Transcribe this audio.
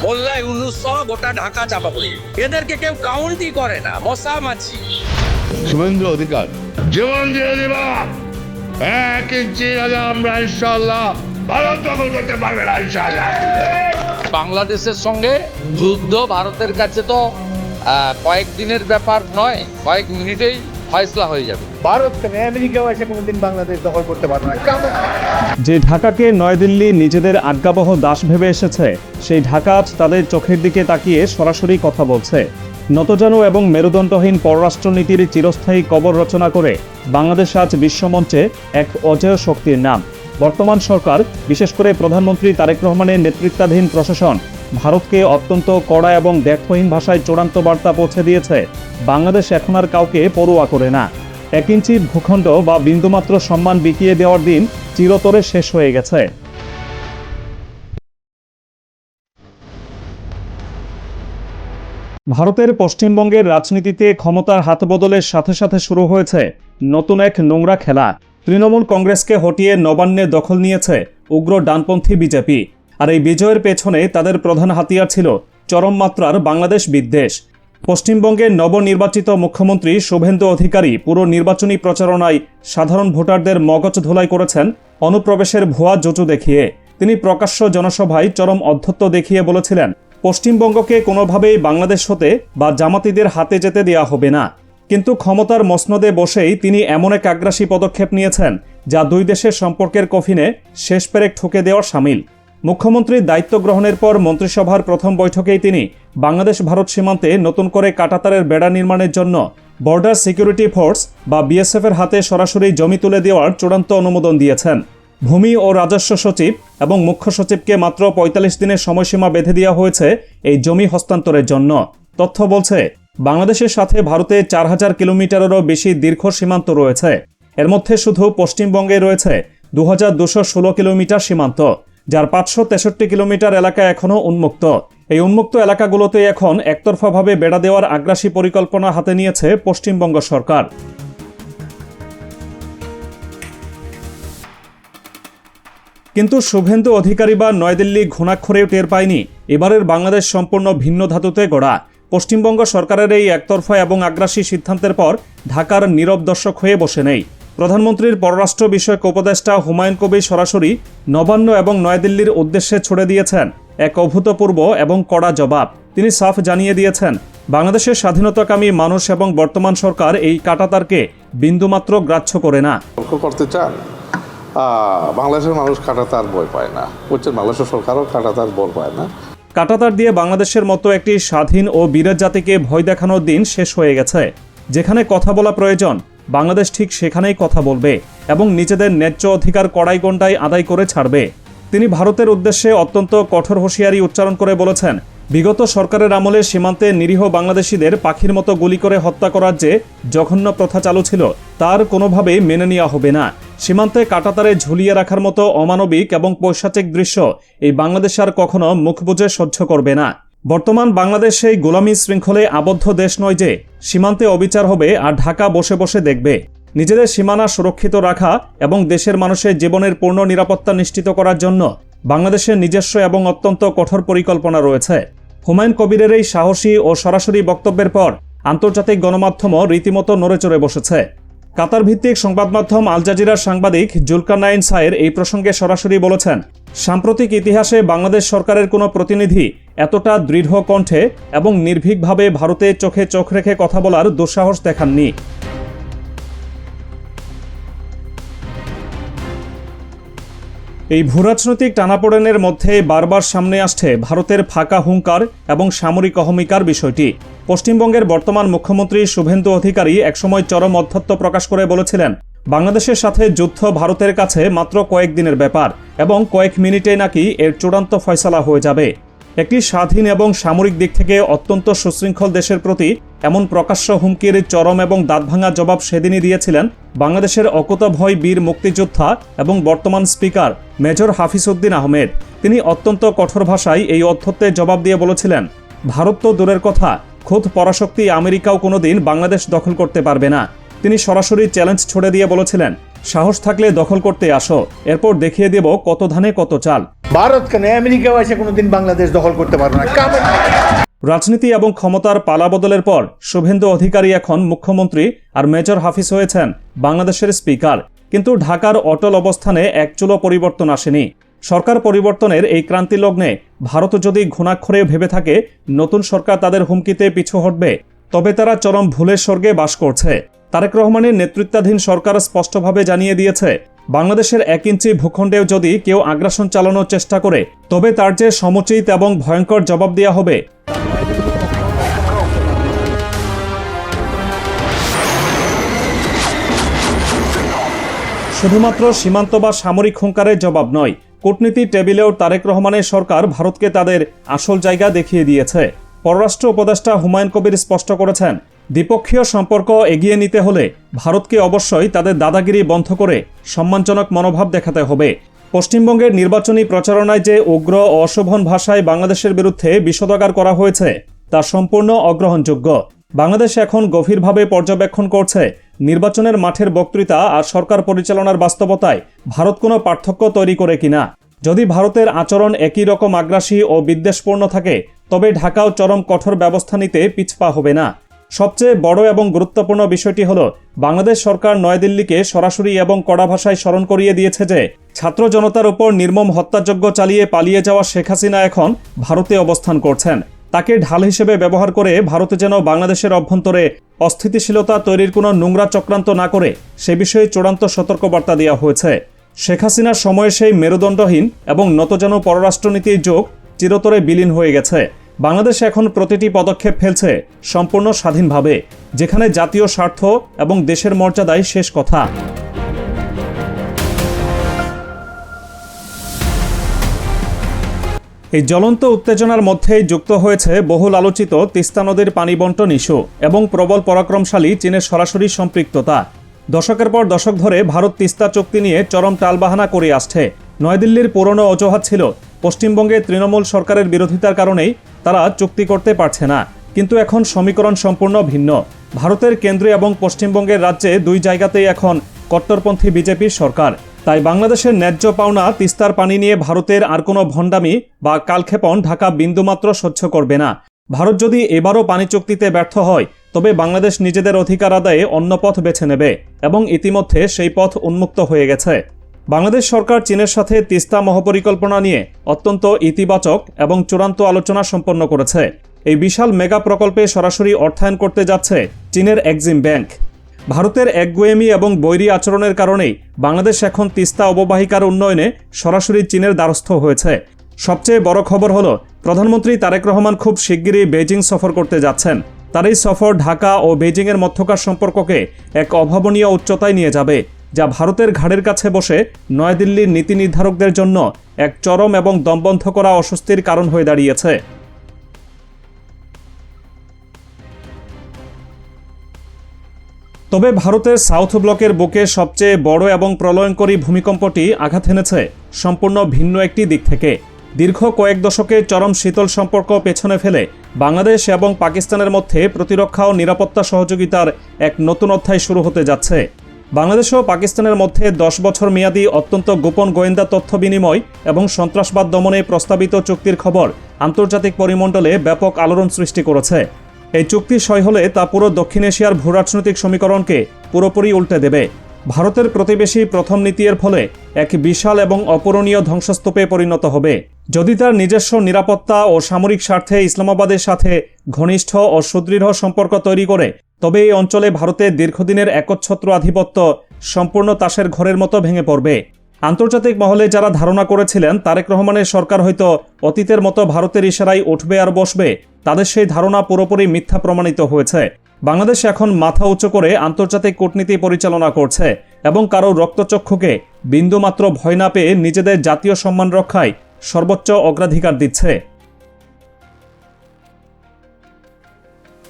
মোল্লা ইউনুস সহ গোটা ঢাকা চাপা পড়ে, এদেরকে কেউ কাউন্টই করে না, মশা মাছি। শুভেন্দু অধিকার জীবন দিয়ে দিবা, 1 ইঞ্চি আগে আমরা ইনশাআল্লাহ ভারত দখল করতে পারবে না ইনশাআল্লাহ। বাংলাদেশের সঙ্গে যুদ্ধ ভারতের কাছে তো কয়েকদিনের ব্যাপার নয়, কয়েক মিনিটেই ফয়সলা হয়ে যাবে। ভারত কেন আমেরিকাও এসে কোনোদিন বাংলাদেশ দখল করতে পারবে না। যে ঢাকাকে নয়াদিল্লি নিজেদের আজ্ঞাবহ দাস ভেবে এসেছে, সেই ঢাকা আজ তাদের চোখের দিকে তাকিয়ে সরাসরি কথা বলছে। নতজানু এবং মেরুদণ্ডহীন পররাষ্ট্রনীতির চিরস্থায়ী কবর রচনা করে বাংলাদেশ আজ বিশ্বমঞ্চে এক অজেয় শক্তির নাম। বর্তমান সরকার, বিশেষ করে প্রধানমন্ত্রী তারেক রহমানের নেতৃত্বাধীন প্রশাসন ভারতকে অত্যন্ত কড়া এবং দ্ব্যর্থহীন ভাষায় চূড়ান্ত বার্তা পৌঁছে দিয়েছে, বাংলাদেশ এখন আর কাউকে পরোয়া করে না। 1 ইঞ্চি ভূখণ্ড বা বিন্দুমাত্র সম্মান বিকিয়ে দেওয়ার দিন চিরতরে শেষ হয়ে গেছে। ভারতের পশ্চিমবঙ্গের রাজনীতিতে ক্ষমতার হাত বদলের সাথে সাথে শুরু হয়েছে নতুন এক নোংরা খেলা। তৃণমূল কংগ্রেসকে হটিয়ে নবান্নে দখল নিয়েছে উগ্র ডানপন্থী বিজেপি। আর এই বিজয়ের পেছনে তাদের প্রধান হাতিয়ার ছিল চরম মাত্রার বাংলাদেশ বিদ্বেষ। পশ্চিমবঙ্গের নবনির্বাচিত মুখ্যমন্ত্রী শুভেন্দু অধিকারী পুরো নির্বাচনী প্রচারণায় সাধারণ ভোটারদের মগজ ধোলাই করেছেন অনুপ্রবেশের ভুয়া জুজু দেখিয়ে। তিনি প্রকাশ্য জনসভায় চরম অধ্যত্ব দেখিয়ে বলেছিলেন, পশ্চিমবঙ্গকে কোনোভাবেই বাংলাদেশ হতে বা জামাতিদের হাতে যেতে দেওয়া হবে না। কিন্তু ক্ষমতার মসনদে বসেই তিনি এমন এক আগ্রাসী পদক্ষেপ নিয়েছেন, যা দুই দেশের সম্পর্কের কফিনে শেষ পেরেক ঠুকে দেওয়ার শামিল। মুখ্যমন্ত্রীর দায়িত্ব গ্রহণের পর মন্ত্রিসভার প্রথম বৈঠকেই তিনি বাংলাদেশ ভারত সীমান্তে নতুন করে কাঁটাতারের বেড়া নির্মাণের জন্য বর্ডার সিকিউরিটি ফোর্স বা বিএসএফের হাতে সরাসরি জমি তুলে দেওয়ার চূড়ান্ত অনুমোদন দিয়েছেন। ভূমি ও রাজস্ব সচিব এবং মুখ্য সচিবকে মাত্র ৪৫ দিনের সময়সীমা বেঁধে দেওয়া হয়েছে এই জমি হস্তান্তরের জন্য। তথ্য বলছে, বাংলাদেশের সাথে ভারতে ৪,০০০ কিলোমিটারেরও বেশি দীর্ঘ সীমান্ত রয়েছে। এর মধ্যে শুধু পশ্চিমবঙ্গে রয়েছে ২,২১৬ কিলোমিটার সীমান্ত, যার ৫৬৩ কিলোমিটার এলাকা এখনও উন্মুক্ত। এই উন্মুক্ত এলাকাগুলোতে এখন একতরফাভাবে বেড়া দেওয়ার আগ্রাসী পরিকল্পনা হাতে নিয়েছে পশ্চিমবঙ্গ সরকার। কিন্তু শুভেন্দু অধিকারী বা নয়াদিল্লি ঘুণাক্ষরেও টের পায়নি এবারের বাংলাদেশ সম্পূর্ণ ভিন্ন ধাতুতে গড়া। পশ্চিমবঙ্গ সরকারের এই একতরফা এবং আগ্রাসী সিদ্ধান্তের পর ঢাকার নীরব দর্শক হয়ে বসে নেই। প্রধানমন্ত্রীর পররাষ্ট্র বিষয়ক উপদেষ্টা হুমায়ুন কবির সরাসরি নবান্ন এবং নয়াদিল্লির উদ্দেশ্যে ছুড়ে দিয়েছেন এক অভূতপূর্ব এবং কড়া জবাব। তিনি সাফ জানিয়ে দিয়েছেন, বাংলাদেশের স্বাধীনতাকামী মানুষ এবং বর্তমান সরকার এই কাঁটাতারকে বিন্দুমাত্র গ্রাহ্য করে না। করতে চান, বাংলাদেশের মানুষ কাঁটাতার ভয় পায় না, বুঝছেন? বাংলাদেশের সরকারও কাঁটাতার ভয় পায় না। কাঁটাতার দিয়ে বাংলাদেশের মতো একটি স্বাধীন ও বীরের জাতিকে ভয় দেখানোর দিন শেষ হয়ে গেছে। যেখানে কথা বলা প্রয়োজন, বাংলাদেশ ঠিক সেখানেই কথা বলবে এবং নিজেদের ন্যায্য অধিকার কড়াই গণ্ডায় আদায় করে ছাড়বে। তিনি ভারতের উদ্দেশ্যে অত্যন্ত কঠোর হুঁশিয়ারি উচ্চারণ করে বলেছেন, বিগত সরকারের আমলে সীমান্তে নিরীহ বাংলাদেশিদের পাখির মতো গুলি করে হত্যা করার যে জঘন্য প্রথা চালু ছিল, তার কোনোভাবেই মেনে নেওয়া হবে না। সীমান্তে কাঁটাতারে ঝুলিয়ে রাখার মতো অমানবিক এবং পৈশাচিক দৃশ্য এই বাংলাদেশ আর কখনো মুখ বুজে সহ্য করবে না। বর্তমান বাংলাদেশ সেই গোলামী শৃঙ্খলে আবদ্ধ দেশ নয় যে সীমান্তে অবিচার হবে আর ঢাকা বসে বসে দেখবে। নিজেদের সীমানা সুরক্ষিত রাখা এবং দেশের মানুষের জীবনের পূর্ণ নিরাপত্তা নিশ্চিত করার জন্য বাংলাদেশের নিজস্ব এবং অত্যন্ত কঠোর পরিকল্পনা রয়েছে। হুমায়ুন কবিরের এই সাহসী ও সরাসরি বক্তব্যের পর আন্তর্জাতিক গণমাধ্যমও রীতিমতো নড়েচড়ে বসেছে। কাতার ভিত্তিক সংবাদ মাধ্যম আল জাজিরার সাংবাদিক জুলকারনাইন সায়ের এই প্রসঙ্গে সরাসরি বলেছেন, সাম্প্রতিক ইতিহাসে বাংলাদেশ সরকারের কোনো প্রতিনিধি এতটা দৃঢ় কণ্ঠে এবং নির্ভীকভাবে ভারতের চোখে চোখ রেখে কথা বলার দুঃসাহস দেখাননি। এই ভূরাজনৈতিক টানাপোড়েনের মধ্যে বারবার সামনে আসছে ভারতের ফাঁকা হুঙ্কার এবং সামরিক অহমিকার বিষয়টি। পশ্চিমবঙ্গের বর্তমান মুখ্যমন্ত্রী শুভেন্দু অধিকারী একসময় চরম অধ্যত্ব প্রকাশ করে বলেছিলেন, বাংলাদেশের সাথে যুদ্ধ ভারতের কাছে মাত্র কয়েকদিনের ব্যাপার এবং কয়েক মিনিটে নাকি এর চূড়ান্ত ফয়সালা হয়ে যাবে। একটি স্বাধীন এবং সামরিক দিক থেকে অত্যন্ত সুশৃঙ্খল দেশের প্রতি এমন প্রকাশ্য হুমকির চরম এবং দাঁতভাঙা জবাব সেদিনই দিয়েছিলেন বাংলাদেশের অকুতভয় বীর মুক্তিযোদ্ধা এবং বর্তমান স্পিকার মেজর হাফিজ উদ্দিন আহমেদ। তিনি অত্যন্ত কঠোর ভাষায় এই অধ্যত্বের জবাব দিয়ে বলেছিলেন, ভারত তো দূরের কথা, খোদ পরাশক্তি আমেরিকাও কোনোদিন বাংলাদেশ দখল করতে পারবে না। তিনি সরাসরি চ্যালেঞ্জ ছুড়ে দিয়ে বলেছিলেন, সাহস থাকলে দখল করতে আসো, এরপর দেখিয়ে দেব কত ধানে কত চাল। ভারত কেন আমেরিকাও এসে কোনোদিন বাংলাদেশ দখল করতে পারবে না। রাজনীতি এবং ক্ষমতার পালাবদলের পর শুভেন্দু অধিকারী এখন মুখ্যমন্ত্রী আর মেজর হাফিজ হয়েছেন বাংলাদেশের স্পিকার। কিন্তু ঢাকার অটল অবস্থানে এক চুলো পরিবর্তন আসেনি। সরকার পরিবর্তনের এই ক্রান্তি লগ্নে ভারত যদি ঘুণাক্ষরে ভেবে থাকে নতুন সরকার তাদের হুমকিতে পিছু হটবে, তবে তারা চরম ভুলের স্বর্গে বাস করছে। তারেক রহমানের নেতৃত্বাধীন সরকার স্পষ্টভাবে জানিয়ে দিয়েছে, বাংলাদেশের 1 ইঞ্চি ভূখণ্ডেও যদি কেউ আগ্রাসন চালানোর চেষ্টা করে তবে তার যে সমুচিত এবং ভয়ঙ্কর জবাব দেওয়া হবে। শুধুমাত্র সীমান্ত বা সামরিক হুঙ্কারের জবাব নয়, কূটনীতি টেবিলেও তারেক রহমানের সরকার ভারতকে তাদের আসল জায়গা দেখিয়ে দিয়েছে। পররাষ্ট্র উপদেষ্টা হুমায়ুন কবির স্পষ্ট করেছেন, দ্বিপক্ষীয় সম্পর্ক এগিয়ে নিতে হলে ভারতকে অবশ্যই তাদের দাদাগিরি বন্ধ করে সম্মানজনক মনোভাব দেখাতে হবে। পশ্চিমবঙ্গের নির্বাচনী প্রচারণায় যে উগ্র ও অশোভন ভাষায় বাংলাদেশের বিরুদ্ধে বিষোদগার করা হয়েছে তা সম্পূর্ণ অগ্রহণযোগ্য। বাংলাদেশ এখন গভীরভাবে পর্যবেক্ষণ করছে নির্বাচনের মাঠের বক্তৃতা আর সরকার পরিচালনার বাস্তবতায় ভারত কোনো পার্থক্য তৈরি করে কিনা। যদি ভারতের আচরণ একই রকম আগ্রাসী ও বিদ্বেষপূর্ণ থাকে তবে ঢাকাও চরম কঠোর ব্যবস্থা নিতে পিছপা হবে না। সবচেয়ে বড় এবং গুরুত্বপূর্ণ বিষয়টি হল বাংলাদেশ সরকার নয়াদিল্লিকে সরাসরি এবং কড়া ভাষায় স্মরণ করিয়ে দিয়েছে যে ছাত্র জনতার উপর নির্মম হত্যাযজ্ঞ চালিয়ে পালিয়ে যাওয়া শেখ হাসিনা এখন ভারতে অবস্থান করছেন। তাকে ঢাল হিসেবে ব্যবহার করে ভারতে যেন বাংলাদেশের অভ্যন্তরে অস্থিতিশীলতা তৈরির কোনো নোংরা চক্রান্ত না করে সে বিষয়ে চূড়ান্ত সতর্কবার্তা দেওয়া হয়েছে। শেখ হাসিনার সময়ে সেই মেরুদণ্ডহীন এবং নতজানু পররাষ্ট্রনীতির যোগ চিরতরে বিলীন হয়ে গেছে। বাংলাদেশ এখন প্রতিটি পদক্ষেপ ফেলছে সম্পূর্ণ স্বাধীনভাবে, যেখানে জাতীয় স্বার্থ এবং দেশের মর্যাদাই শেষ কথা। এই জ্বলন্ত উত্তেজনার মধ্যেই যুক্ত হয়েছে বহুল আলোচিত তিস্তা নদীর পানি বণ্টন ইস্যু এবং প্রবল পরাক্রমশালী চীনের সরাসরি সম্পৃক্ততা। দশকের পর দশক ধরে ভারত তিস্তা চুক্তি নিয়ে চরম টালবাহানা করে আসছে। নয়াদিল্লির পুরনো অজুহাত ছিল পশ্চিমবঙ্গে তৃণমূল সরকারের বিরোধিতার কারণেই তারা চুক্তি করতে পারছে না। কিন্তু এখন সমীকরণ সম্পূর্ণ ভিন্ন। ভারতের কেন্দ্রীয় এবং পশ্চিমবঙ্গের রাজ্যে দুই জায়গাতেই এখন কট্টরপন্থী বিজেপির সরকার। তাই বাংলাদেশের ন্যায্য পাওনা তিস্তার পানি নিয়ে ভারতের আর কোনো ভণ্ডামি বা কালক্ষেপণ ঢাকা বিন্দুমাত্র সহ্য করবে না। ভারত যদি এবারও পানি চুক্তিতে ব্যর্থ হয় তবে বাংলাদেশ নিজেদের অধিকার আদায়ে অন্য পথ বেছে নেবে এবং ইতিমধ্যে সেই পথ উন্মুক্ত হয়ে গেছে। বাংলাদেশ সরকার চীনের সাথে তিস্তা মহাপরিকল্পনা নিয়ে অত্যন্ত ইতিবাচক এবং চূড়ান্ত আলোচনা সম্পন্ন করেছে। এই বিশাল মেগা প্রকল্পে সরাসরি অর্থায়ন করতে যাচ্ছে চীনের এক্সিম ব্যাংক। ভারতের একগুঁয়েমি এবং বৈরী আচরণের কারণেই বাংলাদেশ এখন তিস্তা অববাহিকার উন্নয়নে সরাসরি চীনের দ্বারস্থ হয়েছে। সবচেয়ে বড় খবর হলো প্রধানমন্ত্রী তারেক রহমান খুব শিগগিরই বেজিং সফর করতে যাচ্ছেন। তার এই সফর ঢাকা ও বেজিংয়ের মধ্যকার সম্পর্ককে এক অভাবনীয় উচ্চতায় নিয়ে যাবে, যা ভারতের ঘাড়ের কাছে বসে নয়াদিল্লির নীতি নির্ধারকদের জন্য এক চরম এবং দমবন্ধ করা অস্বস্তির কারণ হয়ে দাঁড়িয়েছে। তবে ভারতের সাউথ ব্লকের বুকে সবচেয়ে বড় এবং প্রলয়ঙ্করী ভূমিকম্পটি আঘাত এনেছে সম্পূর্ণ ভিন্ন একটি দিক থেকে। দীর্ঘ কয়েক দশকে চরম শীতল সম্পর্ক পেছনে ফেলে বাংলাদেশ এবং পাকিস্তানের মধ্যে প্রতিরক্ষা ও নিরাপত্তা সহযোগিতার এক নতুন অধ্যায় শুরু হতে যাচ্ছে। বাংলাদেশ ও পাকিস্তানের মধ্যে 10 বছর মেয়াদী অত্যন্ত গোপন গোয়েন্দা তথ্য বিনিময় এবং সন্ত্রাসবাদ দমনে প্রস্তাবিত চুক্তির খবর আন্তর্জাতিক পরিমণ্ডলে ব্যাপক আলোড়ন সৃষ্টি করেছে। এই চুক্তি সই হলে তা পুরো দক্ষিণ এশিয়ার ভূরাজনৈতিক সমীকরণকে পুরোপুরি উল্টে দেবে। ভারতের প্রতিবেশী প্রথম নীতি এর ফলে এক বিশাল এবং অপূরণীয় ধ্বংসস্তূপে পরিণত হবে। যদি তার নিজস্ব নিরাপত্তা ও সামরিক স্বার্থে ইসলামাবাদের সাথে ঘনিষ্ঠ ও সুদৃঢ় সম্পর্ক তৈরি করে তবে এই অঞ্চলে ভারতের দীর্ঘদিনের একচ্ছত্র আধিপত্য সম্পূর্ণ তাসের ঘরের মতো ভেঙে পড়বে। আন্তর্জাতিক মহলে যারা ধারণা করেছিলেন তারেক রহমানের সরকার হয়তো অতীতের মতো ভারতের ইশারায় উঠবে আর বসবে, তাদের সেই ধারণা পুরোপুরি মিথ্যা প্রমাণিত হয়েছে। বাংলাদেশ এখন মাথা উঁচু করে আন্তর্জাতিক কূটনীতি পরিচালনা করছে এবং কারো রক্তচক্ষুকে বিন্দুমাত্র ভয় না পেয়ে নিজেদের জাতীয় সম্মান রক্ষায় সর্বোচ্চ অগ্রাধিকার দিচ্ছে।